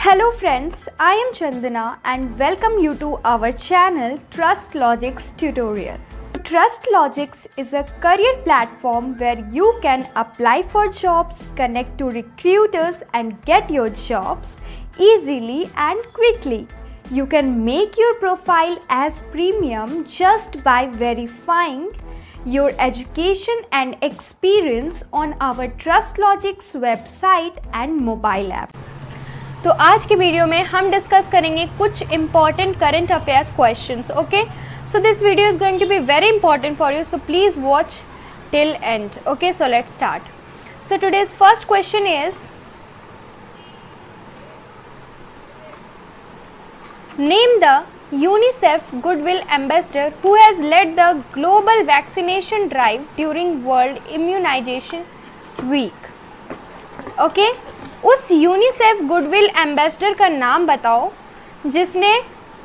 Hello friends, I am Chandana and welcome you to our channel TrustLogics Tutorial. TrustLogics is a career platform where you can apply for jobs, connect to recruiters and get your jobs easily and quickly. You can make your profile as premium just by verifying your education and experience on our TrustLogics website and mobile app. तो आज की video में हम discuss करेंगे कुछ important current affairs questions. Okay, so this video is going to be very important for you, so please watch till end. Okay, so let's start. So today's first question is, name the UNICEF Goodwill Ambassador who has led the global vaccination drive during World Immunization Week. Okay, उस UNICEF goodwill ambassador का नाम बताओ जिसने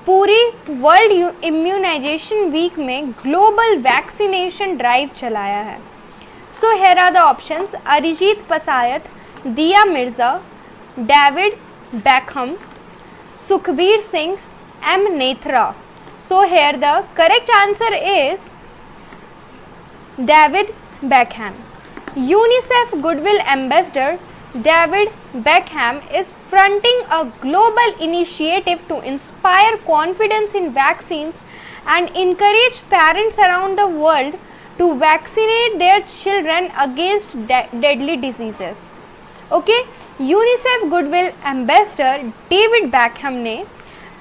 पूरी world immunization week में global vaccination drive चलाया है. So here are the options: Arijit Pasayat, Dia Mirza, David Beckham, Sukhbir Singh, M Nethra. So here the correct answer is David Beckham. UNICEF goodwill ambassador David Beckham is fronting a global initiative to inspire confidence in vaccines and encourage parents around the world to vaccinate their children against deadly diseases. Okay, UNICEF Goodwill Ambassador David Beckham ने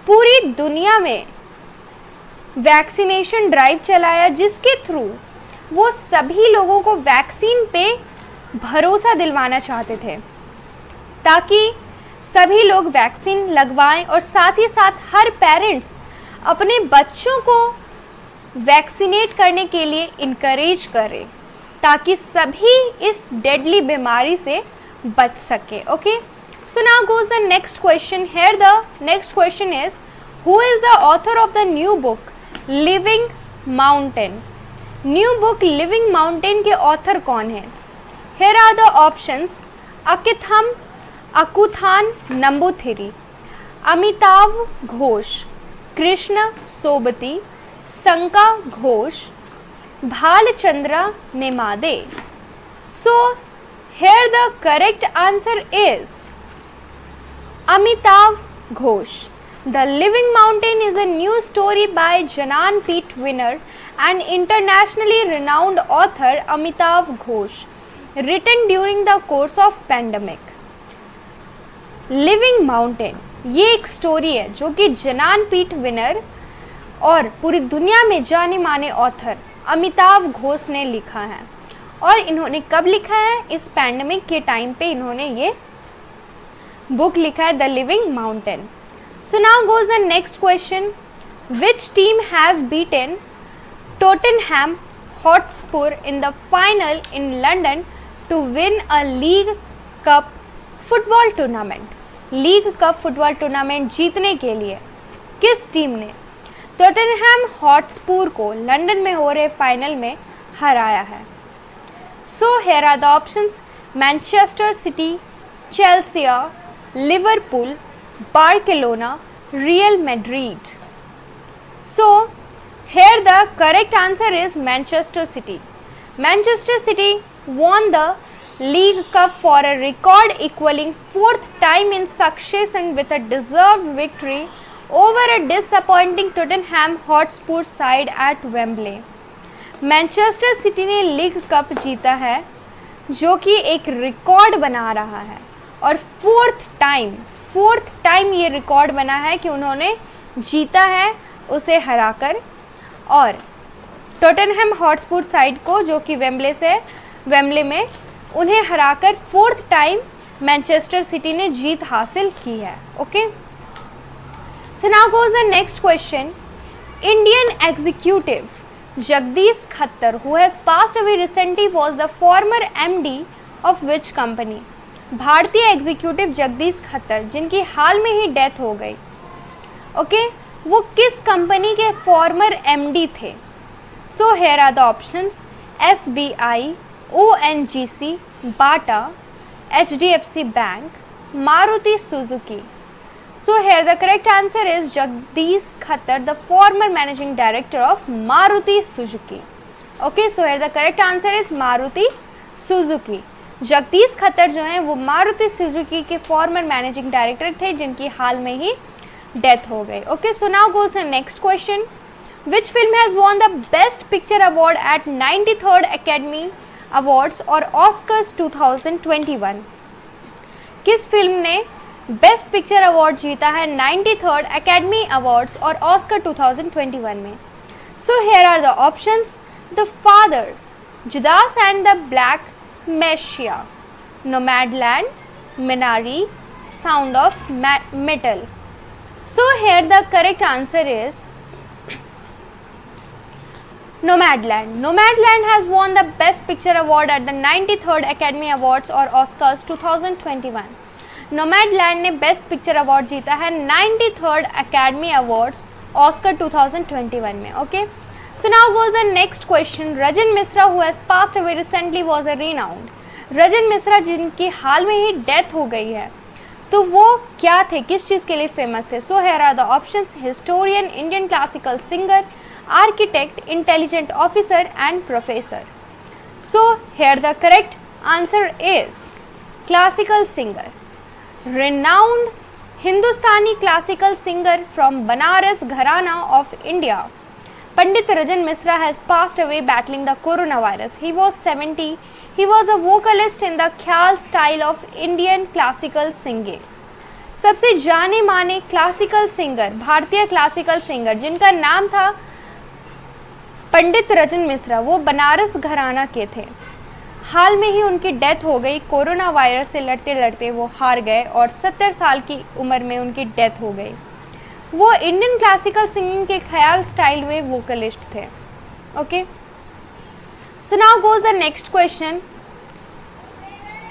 पूरी दुनिया में vaccination drive चलाया जिसके through वो सभी लोगों को वैक्सीन पे भरोसा दिलवाना चाहते थे ताकि सभी लोग वैक्सीन लगवाएं और साथ ही साथ हर पेरेंट्स अपने बच्चों को वैक्सीनेट करने के लिए इनकरेज करें ताकि सभी इस डेडली बीमारी से बच सके. Okay, so now goes the next question. Here the next question is, who is the author of the new book Living Mountain? New book Living Mountain के ऑथर कौन है? Here are the options: Akkitham Achuthan Namboothiri, Amitav Ghosh, Krishna Sobti, Sankha Ghosh, Bhalchandra Nemade. So here the correct answer is Amitav Ghosh. The Living Mountain is a new story by Jnanpith winner and internationally renowned author Amitav Ghosh, written during the course of pandemic. Living mountain ये एक story है जो कि Jnanpith winner और पूरी दुनिया में जाने माने ऑथर अमिताभ घोष ने लिखा है. और इन्होंने कब लिखा है? इस पैंडमिक के टाइम पे इन्होंने ये बुक लिखा है, the living mountain. So now goes the next question. Which team has beaten Tottenham Hotspur in the final in London to win a league cup football tournament? League cup football tournament जीतने के लिए किस team ने Tottenham Hotspur को London में हो रहे final में हराया है? So here are the options: Manchester City, Chelsea, Liverpool, Barcelona, Real Madrid. So here the correct answer is Manchester City. Manchester City won the League Cup for a record equaling fourth time in succession with a deserved victory over a disappointing Tottenham Hotspur side at Wembley. Manchester city ने league cup जीता है जो कि एक record बना रहा है और फोर्थ टाइम ये रिकॉर्ड बना है कि उन्होंने जीता है उसे हराकर, और टोटनहैम हॉटस्पर साइड को जो कि वेम्बले में उन्हें हराकर फोर्थ टाइम मैनचेस्टर सिटी ने जीत हासिल की है. Okay, so now goes the next question. Indian executive Jagdish Khattar who has passed away recently was the former MD of which company? भारतीय एग्जीक्यूटिव जगदीश खट्टर जिनकी हाल में ही डेथ हो गई, ओके, वो किस कंपनी के फॉर्मर MD थे? So here are the options: SBI, ONGC, Bata, HDFC Bank, Maruti Suzuki. So here the correct answer is Jagdish Khattar, the former managing director of Maruti Suzuki. Okay, so here the correct answer is Maruti Suzuki. Jagdish Khattar जो हैं वो Maruti Suzuki के farmer managing director थे जिनकी हाल में ही death हो गई. Okay, so now goes the next question. Which film has won the best picture award at 93rd Academy Awards or Oscars 2021? किस फिल्म ने बेस्ट पिक्चर अवार्ड जीता है 93rd एकेडमी अवार्ड्स और ऑस्कर 2021 में? So here are the options. The father, Judas and the black Messiah, Nomadland, Minari, Sound of Metal. So here the correct answer is Nomadland. Nomadland has won the Best Picture Award at the 93rd Academy Awards or Oscars 2021. Nomadland ने Best Picture Award जीता है 93rd Academy Awards Oscar 2021 में. Okay. So now goes the next question. Rajan Misra, who has passed away recently, was a renowned. Rajan Misra जिनकी हाल में ही death हो गई है, तो वो क्या थे, किस चीज़ के लिए फेमस थे? So here are the options: historian, Indian classical singer, architect, intelligent officer and professor. So here the correct answer is classical singer. Renowned Hindustani classical singer from Banaras Gharana of India, Pandit Rajan Misra has passed away battling the coronavirus. He was 70. He was a vocalist in the ख्याल style of Indian classical singing. सबसे जाने माने classical singer, भारतीय classical singer जिनका नाम था पंडित रजन मिश्रा, वो बनारस घराना के थे. हाल में ही उनकी डेथ हो गई. कोरोना वायरस से लड़ते लड़ते वो हार गए और 70 साल की उम्र में उनकी डेथ हो गई. वो इंडियन क्लासिकल सिंगिंग के ख्याल स्टाइल में वोकलिस्ट थे. Okay, so now goes the next question.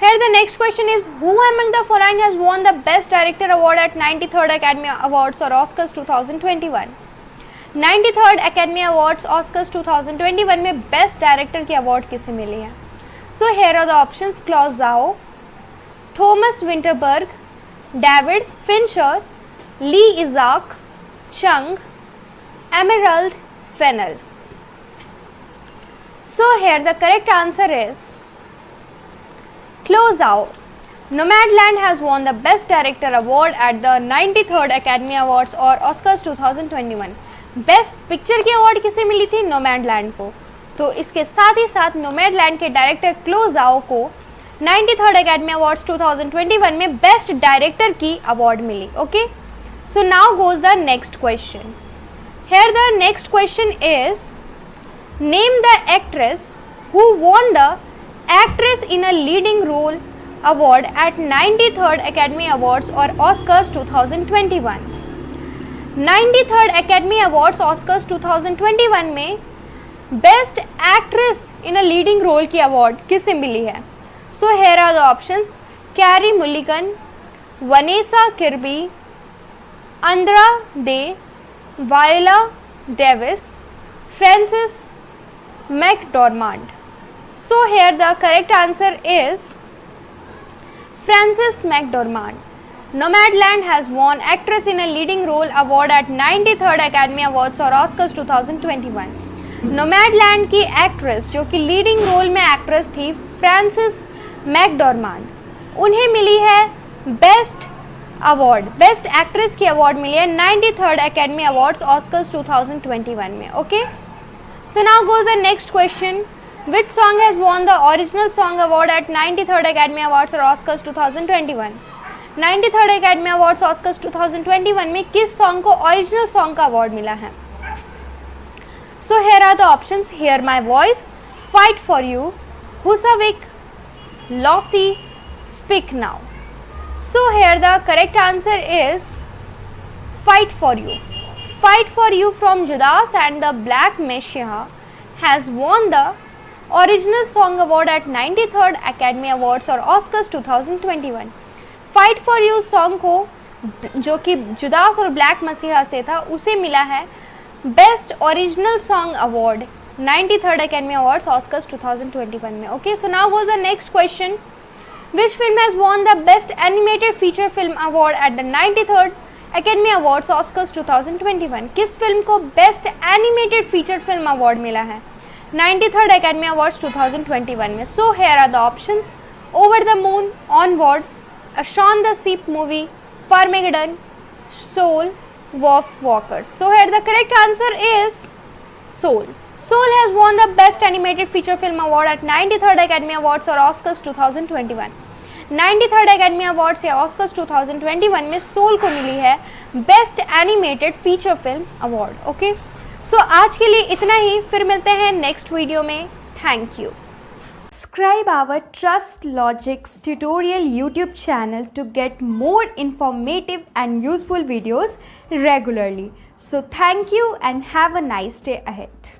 Here the next question is who among the following has won the best director award at 93rd Academy Awards or Oscars 2021? 93rd Academy Awards Oscars 2021 में best director की award किसे मिली है? So here are the options: क्लॉज Zhao, Thomas Vinterberg, David Fincher, Lee Isaac Chung, Emerald Fennell. So here the correct answer is Close Out. Nomadland has won the Best Director Award at the 93rd Academy Awards और Oscars 2021. Best Picture की award किसे मिली थी? Nomadland को. तो इसके साथ ही साथ Nomadland के डायरेक्टर क्लोज आओ को 93rd Academy Awards 2021 में बेस्ट डायरेक्टर की अवार्ड मिली. Okay, so now goes the next question. Here the next question is name the actress who won the actress in a leading role award at 93rd Academy Awards or Oscars 2021. 93rd Academy Awards Oscars 2021 में best actress in a leading role की award किसे मिली है? So here are the options: Carey Mulligan, Vanessa Kirby, Andra Day, Viola Davis, Frances McDormand. So here the correct answer is Frances McDormand. Nomadland has won Actress in a Leading Role Award at 93rd Academy Awards और Oscars 2021. Nomadland की actress जो कि leading role में actress थी Frances McDormand, उन्हें मिली है best award, best actress की अवार्ड मिली है 93rd एकेडमी अवार्ड्स ऑस्कर्स 2021 में. Okay, so now goes the next question. Which song has won the original song award at 93rd Academy Awards or Oscars 2021? 93rd Academy Awards Oscars 2021 में किस song को original song का award मिला है? So here are the options: Hear My Voice, Fight for You, Husavik, Io Si, Speak Now. So here the correct answer is Fight for You. Fight for You from Judas and the Black Messiah has won the original song award at 93rd Academy Awards और Oscars 2021. Fight for You song को जो कि जुदास और black मसीहा से था उसे मिला है best original song award 93rd Academy Awards Oscars 2021 में. Okay, so now goes the next question. Which film has won the Best Animated Feature Film Award at the 93rd Academy Awards Oscars 2021, किस फिल्म को best animated feature film award मिला है 93rd Academy Awards 2021 में? So here are the options: Over the Moon, Onward, A Shaun the Sheep Movie, Farmageddon, Soul, Wolfwalkers. So here the correct answer is Soul. Soul has won the Best Animated Feature Film Award at 93rd Academy Awards और Oscars 2021. 93rd Academy Awards या Oscars 2021 में Soul को मिली है Best Animated Feature Film Award. Okay, so आज के लिए इतना ही, फिर मिलते हैं नेक्स्ट वीडियो में. Thank you. Subscribe our TrustLogics tutorial YouTube channel to get more informative and useful videos regularly. So thank you and have a nice day ahead.